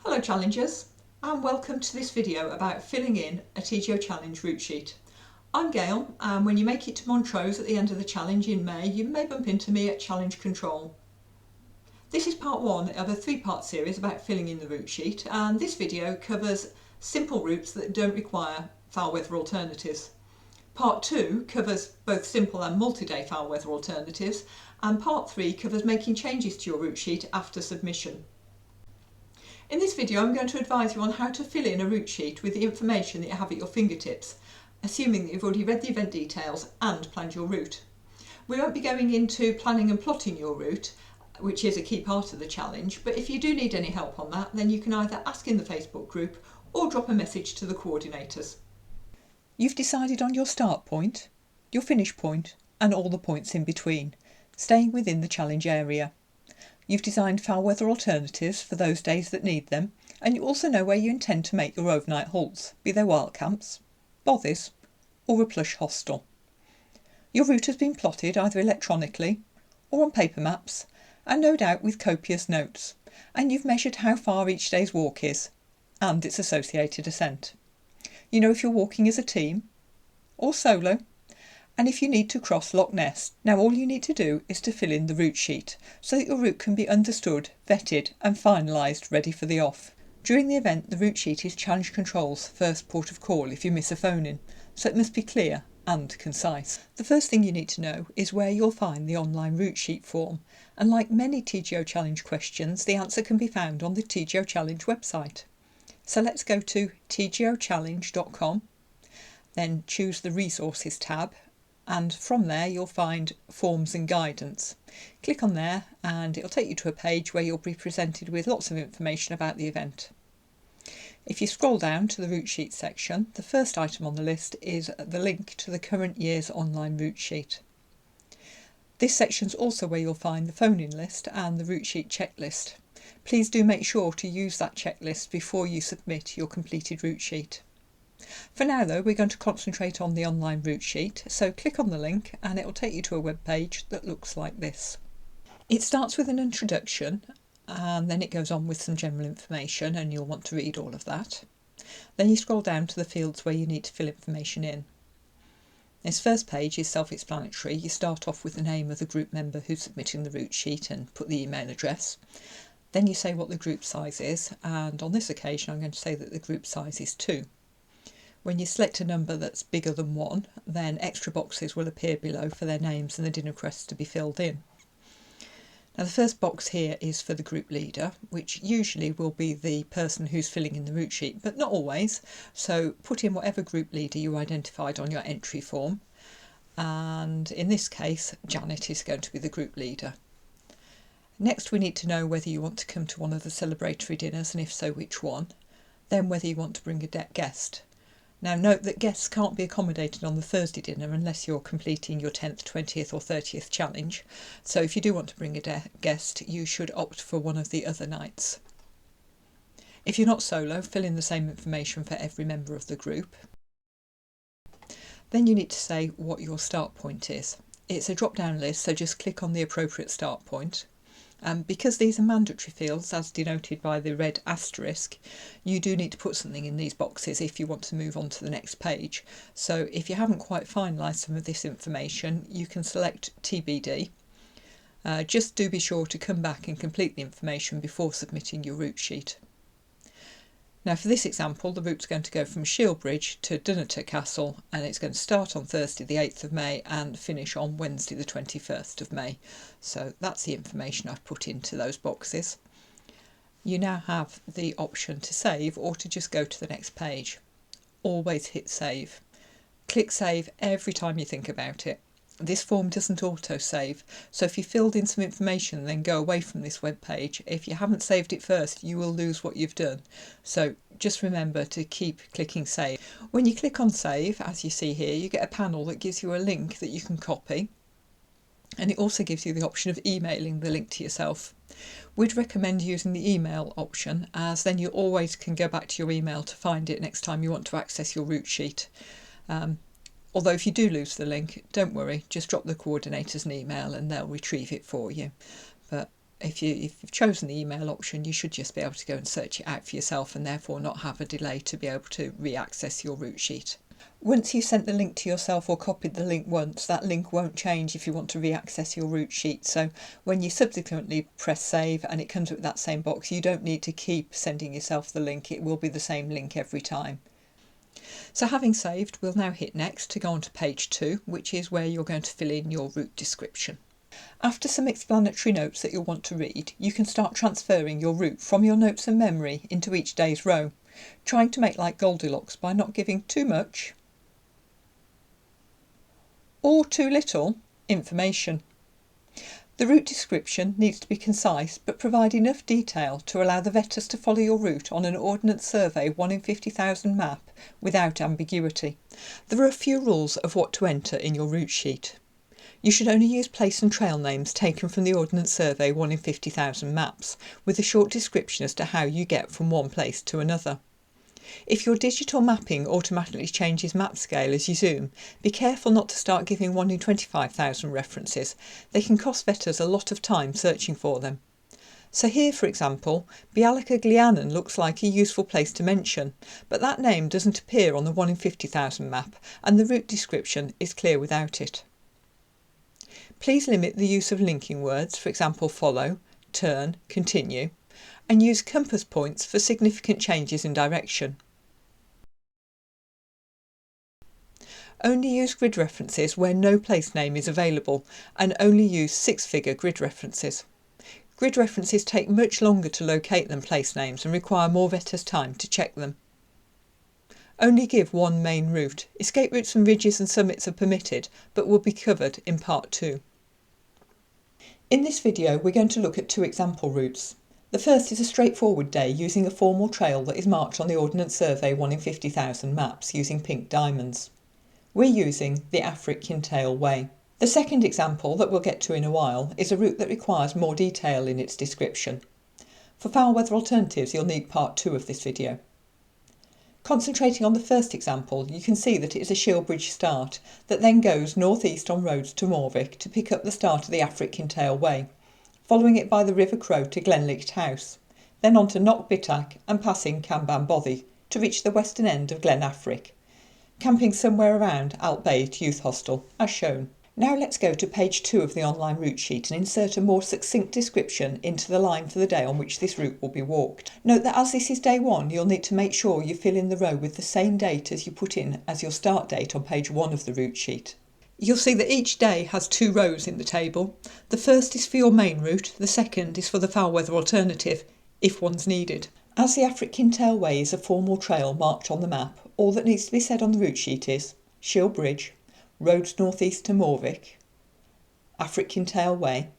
Hello challengers, and welcome to this video about filling in a TGO Challenge route sheet. I'm Gail, and when you make it to Montrose at the end of the challenge in May, you may bump into me at Challenge Control. This is part one of a three-part series about filling in the route sheet, and this video covers simple routes that don't require foul weather alternatives. Part two covers both simple and multi-day foul weather alternatives, and part three covers making changes to your route sheet after submission. In this video I'm going to advise you on how to fill in a route sheet with the information that you have at your fingertips, assuming that you've already read the event details and planned your route. We won't be going into planning and plotting your route, which is a key part of the challenge, but if you do need any help on that, then you can either ask in the Facebook group or drop a message to the coordinators. You've decided on your start point, your finish point and all the points in between, staying within the challenge area. You've designed foul weather alternatives for those days that need them, and you also know where you intend to make your overnight halts, be they wild camps, bothies or a plush hostel. Your route has been plotted either electronically or on paper maps, and no doubt with copious notes, and you've measured how far each day's walk is, and its associated ascent. You know if you're walking as a team or solo, and if you need to cross Loch Ness. Now all you need to do is to fill in the route sheet so that your route can be understood, vetted and finalised, ready for the off. During the event, the route sheet is Challenge Control's first port of call if you miss a phone in, so it must be clear and concise. The first thing you need to know is where you'll find the online route sheet form, and like many TGO Challenge questions, the answer can be found on the TGO Challenge website. So let's go to tgochallenge.com, then choose the Resources tab, and from there you'll find Forms and Guidance. Click on there and it'll take you to a page where you'll be presented with lots of information about the event. If you scroll down to the route sheet section, the first item on the list is the link to the current year's online route sheet. This section is also where you'll find the phone-in list and the route sheet checklist. Please do make sure to use that checklist before you submit your completed route sheet. For now though, we're going to concentrate on the online route sheet, so click on the link and it will take you to a web page that looks like this. It starts with an introduction and then it goes on with some general information, and you'll want to read all of that. Then you scroll down to the fields where you need to fill information in. This first page is self-explanatory. You start off with the name of the group member who's submitting the route sheet and put the email address. Then you say what the group size is, and on this occasion I'm going to say that the group size is 2. When you select a number that's bigger than 1, then extra boxes will appear below for their names and the dinner crests to be filled in. Now the first box here is for the group leader, which usually will be the person who's filling in the route sheet, but not always. So put in whatever group leader you identified on your entry form. And in this case, Janet is going to be the group leader. Next we need to know whether you want to come to one of the celebratory dinners, and if so, which one. Then whether you want to bring a guest. Now note that guests can't be accommodated on the Thursday dinner unless you're completing your 10th, 20th or 30th challenge. So if you do want to bring a guest, you should opt for one of the other nights. If you're not solo, fill in the same information for every member of the group. Then you need to say what your start point is. It's a drop-down list, so just click on the appropriate start point. Because these are mandatory fields, as denoted by the red asterisk, you do need to put something in these boxes if you want to move on to the next page. So if you haven't quite finalised some of this information, you can select TBD. Just do be sure to come back and complete the information before submitting your route sheet. Now for this example, the route's going to go from Shieldbridge to Dunnottar Castle, and it's going to start on Thursday the 8th of May and finish on Wednesday the 21st of May. So that's the information I've put into those boxes. You now have the option to save or to just go to the next page. Always hit save. Click save every time you think about it. This form doesn't auto-save, so if you filled in some information and then go away from this web page, if you haven't saved it first, you will lose what you've done. So just remember to keep clicking save. When you click on save, as you see here, you get a panel that gives you a link that you can copy, and it also gives you the option of emailing the link to yourself. We'd recommend using the email option, as then you always can go back to your email to find it next time you want to access your route sheet. Although if you do lose the link, don't worry, just drop the coordinators an email and they'll retrieve it for you. But If you've chosen the email option, you should just be able to go and search it out for yourself and therefore not have a delay to be able to re-access your route sheet. Once you've sent the link to yourself or copied the link once, that link won't change if you want to re-access your route sheet. So when you subsequently press save and it comes with that same box, you don't need to keep sending yourself the link. It will be the same link every time. So having saved, we'll now hit next to go on to page 2, which is where you're going to fill in your route description. After some explanatory notes that you'll want to read, you can start transferring your route from your notes and memory into each day's row, trying to make like Goldilocks by not giving too much or too little information. The route description needs to be concise but provide enough detail to allow the vetters to follow your route on an Ordnance Survey 1 in 50,000 map without ambiguity. There are a few rules of what to enter in your route sheet. You should only use place and trail names taken from the Ordnance Survey 1 in 50,000 maps, with a short description as to how you get from one place to another. If your digital mapping automatically changes map scale as you zoom, be careful not to start giving 1 in 25,000 references. They can cost vetters a lot of time searching for them. So here, for example, Bialaka looks like a useful place to mention, but that name doesn't appear on the 1 in 50,000 map and the route description is clear without it. Please limit the use of linking words, for example follow, turn, continue, and use compass points for significant changes in direction. Only use grid references where no place name is available, and only use 6-figure grid references. Grid references take much longer to locate than place names and require more vetters' time to check them. Only give one main route. Escape routes from ridges and summits are permitted, but will be covered in part 2. In this video, we're going to look at 2 example routes. The first is a straightforward day using a formal trail that is marked on the Ordnance Survey 1 in 50,000 maps using pink diamonds. We're using the Afric Kintail Way. The second example that we'll get to in a while is a route that requires more detail in its description. For foul weather alternatives, you'll need part 2 of this video. Concentrating on the first example, you can see that it is a Shieldbridge start that then goes north-east on roads to Morvick to pick up the start of the Afric Kintail Way, following it by the River Crow to Glenlicht House, then on to Knockbitack and passing Camban Bothy to reach the western end of Glen Afric, camping somewhere around Altbaid Youth Hostel, as shown. Now let's go to page 2 of the online route sheet and insert a more succinct description into the line for the day on which this route will be walked. Note that as this is day 1, you'll need to make sure you fill in the row with the same date as you put in as your start date on page 1 of the route sheet. You'll see that each day has 2 rows in the table. The first is for your main route, the second is for the foul weather alternative, if one's needed. As the Afric Kintail Way is a formal trail marked on the map, all that needs to be said on the route sheet is Shieldbridge, roads north-east to Morvick, Afric Kintail Way,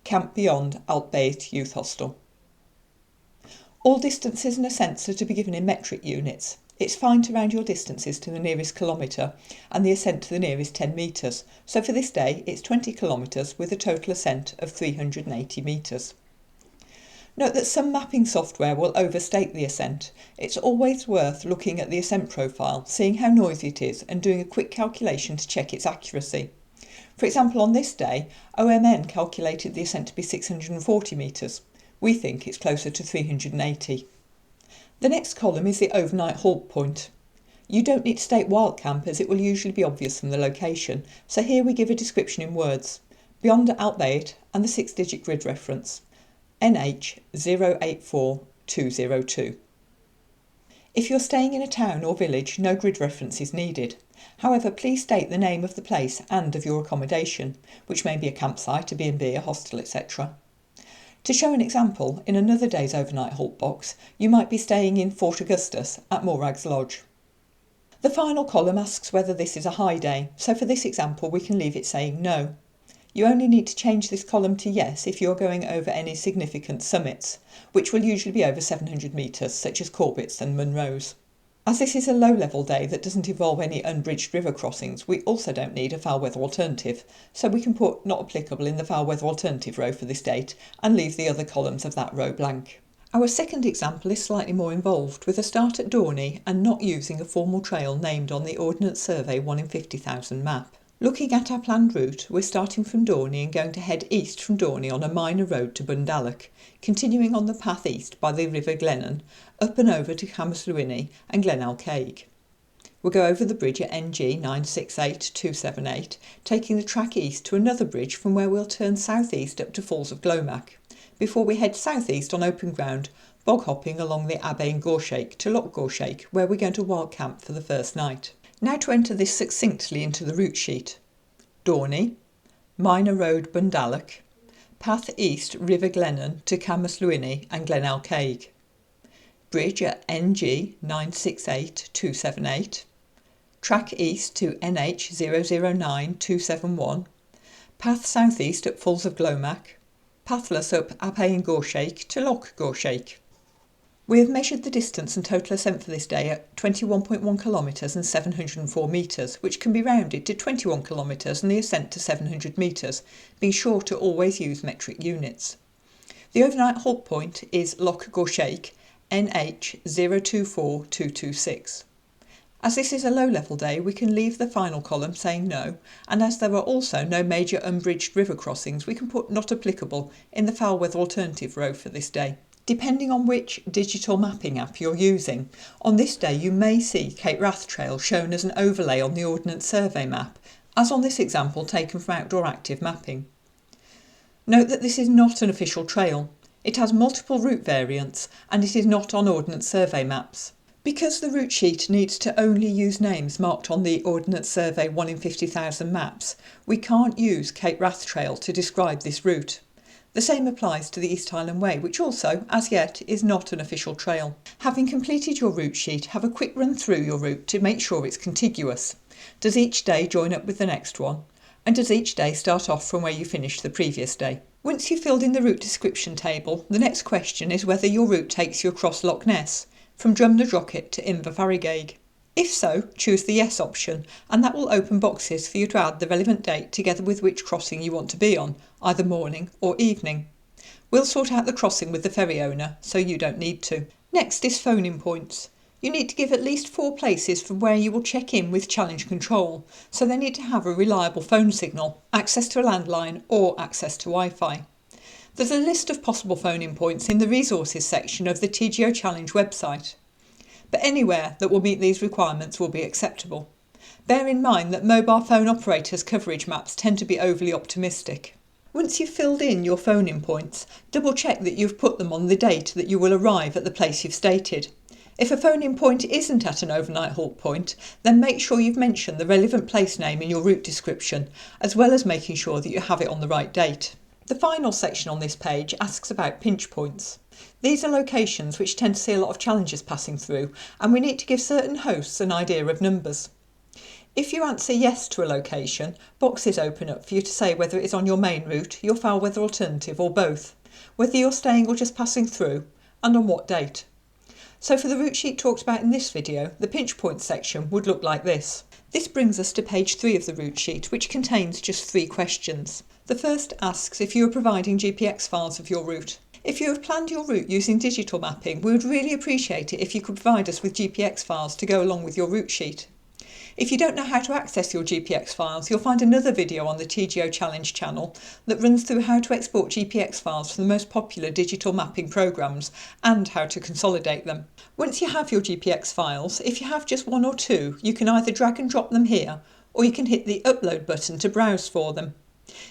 camp beyond Altbaid Youth Hostel. All distances and ascents are to be given in metric units. It's fine to round your distances to the nearest kilometre and the ascent to the nearest 10 metres, so for this day it's 20 kilometres with a total ascent of 380 metres. Note that some mapping software will overstate the ascent. It's always worth looking at the ascent profile, seeing how noisy it is and doing a quick calculation to check its accuracy. For example, on this day, OMN calculated the ascent to be 640 metres. We think it's closer to 380. The next column is the overnight halt point. You don't need to state wild camp as it will usually be obvious from the location, so here we give a description in words. Beyond Altbaid and the 6-digit grid reference. NH084202. If you're staying in a town or village, no grid reference is needed. However, please state the name of the place and of your accommodation, which may be a campsite, a B&B, a hostel, etc. To show an example, in another day's overnight halt box, you might be staying in Fort Augustus at Morag's Lodge. The final column asks whether this is a high day, so for this example we can leave it saying no. You only need to change this column to yes if you're going over any significant summits, which will usually be over 700 metres, such as Corbett's and Munro's. As this is a low-level day that doesn't involve any unbridged river crossings, we also don't need a foul weather alternative, so we can put not applicable in the foul weather alternative row for this date and leave the other columns of that row blank. Our second example is slightly more involved, with a start at Dorney and not using a formal trail named on the Ordnance Survey 1 in 50,000 map. Looking at our planned route, we're starting from Dorney and going to head east from Dorney on a minor road to Bundalloch, continuing on the path east by the River Glennon, up and over to Camasluini and Glenalcaig. We'll go over the bridge at NG 968278, taking the track east to another bridge from where we'll turn southeast up to Falls of Glomac, before we head southeast on open ground, bog hopping along the Abain Gorshake to Loch Gorshake, where we're going to wild camp for the first night. Now to enter this succinctly into the route sheet. Dorney, minor road Bundalloch, path east River Glennon to Camasluini and Glenalcaig, bridge at NG 968278, track east to NH 009271, path southeast at Falls of Glomac, pathless up Abain Gorshake to Loch Gorshake. We have measured the distance and total ascent for this day at 21.1 kilometres and 704 metres, which can be rounded to 21 kilometres and the ascent to 700 metres, being sure to always use metric units. The overnight halt point is Loch Gorshake, NH 024226. As this is a low-level day, we can leave the final column saying no, and as there are also no major unbridged river crossings, we can put not applicable in the foul weather alternative row for this day. Depending on which digital mapping app you're using, on this day you may see Cape Wrath Trail shown as an overlay on the Ordnance Survey map, as on this example taken from Outdoor Active Mapping. Note that this is not an official trail. It has multiple route variants and it is not on Ordnance Survey maps. Because the route sheet needs to only use names marked on the Ordnance Survey 1 in 50,000 maps, we can't use Cape Wrath Trail to describe this route. The same applies to the East Highland Way, which also, as yet, is not an official trail. Having completed your route sheet, have a quick run through your route to make sure it's contiguous. Does each day join up with the next one? And does each day start off from where you finished the previous day? Once you've filled in the route description table, the next question is whether your route takes you across Loch Ness, from Drumnadrochit to Inverfarighaig. If so, choose the Yes option, and that will open boxes for you to add the relevant date together with which crossing you want to be on, either morning or evening. We'll sort out the crossing with the ferry owner, so you don't need to. Next is phone-in points. You need to give at least 4 places from where you will check in with Challenge Control, so they need to have a reliable phone signal, access to a landline or access to Wi-Fi. There's a list of possible phone-in points in the resources section of the TGO Challenge website. But anywhere that will meet these requirements will be acceptable. Bear in mind that mobile phone operators' coverage maps tend to be overly optimistic. Once you've filled in your phone-in points, double check that you've put them on the date that you will arrive at the place you've stated. If a phone-in point isn't at an overnight halt point, then make sure you've mentioned the relevant place name in your route description, as well as making sure that you have it on the right date. The final section on this page asks about pinch points. These are locations which tend to see a lot of challengers passing through, and we need to give certain hosts an idea of numbers. If you answer yes to a location, boxes open up for you to say whether it is on your main route, your foul weather alternative or both, whether you're staying or just passing through, and on what date. So for the route sheet talked about in this video, the pinch points section would look like this. This brings us to page 3 of the route sheet, which contains just 3 questions. The first asks if you are providing GPX files of your route. If you have planned your route using digital mapping, we would really appreciate it if you could provide us with GPX files to go along with your route sheet. If you don't know how to access your GPX files, you'll find another video on the TGO Challenge channel that runs through how to export GPX files from the most popular digital mapping programs and how to consolidate them. Once you have your GPX files, if you have just 1 or 2, you can either drag and drop them here, or you can hit the upload button to browse for them.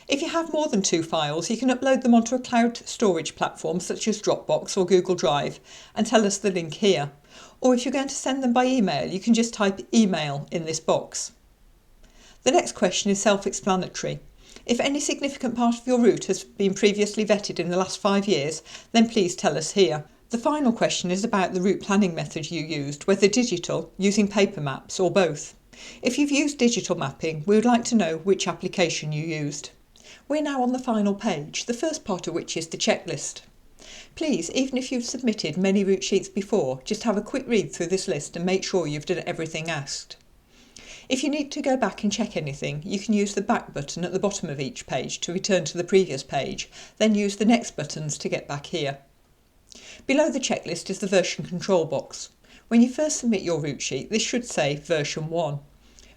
If you have more than 2 files, you can upload them onto a cloud storage platform such as Dropbox or Google Drive and tell us the link here. Or if you're going to send them by email, you can just type email in this box. The next question is self-explanatory. If any significant part of your route has been previously vetted in the last 5 years, then please tell us here. The final question is about the route planning method you used, whether digital, using paper maps or both. If you've used digital mapping, we would like to know which application you used. We're now on the final page, the first part of which is the checklist. Please, even if you've submitted many route sheets before, just have a quick read through this list and make sure you've done everything asked. If you need to go back and check anything, you can use the back button at the bottom of each page to return to the previous page, then use the next buttons to get back here. Below the checklist is the version control box. When you first submit your route sheet, this should say version 1.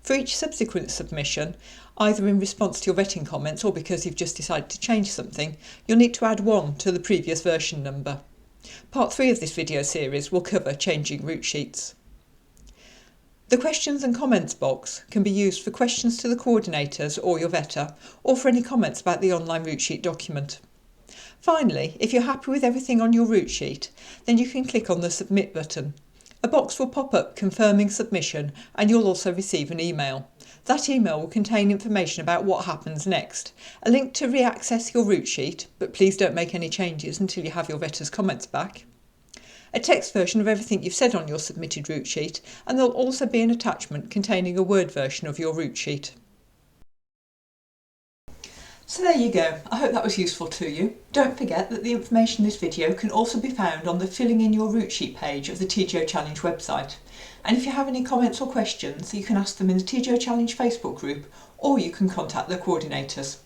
For each subsequent submission, either in response to your vetting comments or because you've just decided to change something, you'll need to add 1 to the previous version number. Part 3 of this video series will cover changing route sheets. The questions and comments box can be used for questions to the coordinators or your vetter, or for any comments about the online route sheet document. Finally, if you're happy with everything on your route sheet, then you can click on the Submit button. A box will pop up confirming submission, and you'll also receive an email. That email will contain information about what happens next, a link to re-access your route sheet, but please don't make any changes until you have your vetter's comments back, a text version of everything you've said on your submitted route sheet, and there'll also be an attachment containing a Word version of your route sheet. So there you go, I hope that was useful to you. Don't forget that the information in this video can also be found on the Filling in Your Route Sheet page of the TGO Challenge website. And if you have any comments or questions, you can ask them in the TGO Challenge Facebook group, or you can contact the coordinators.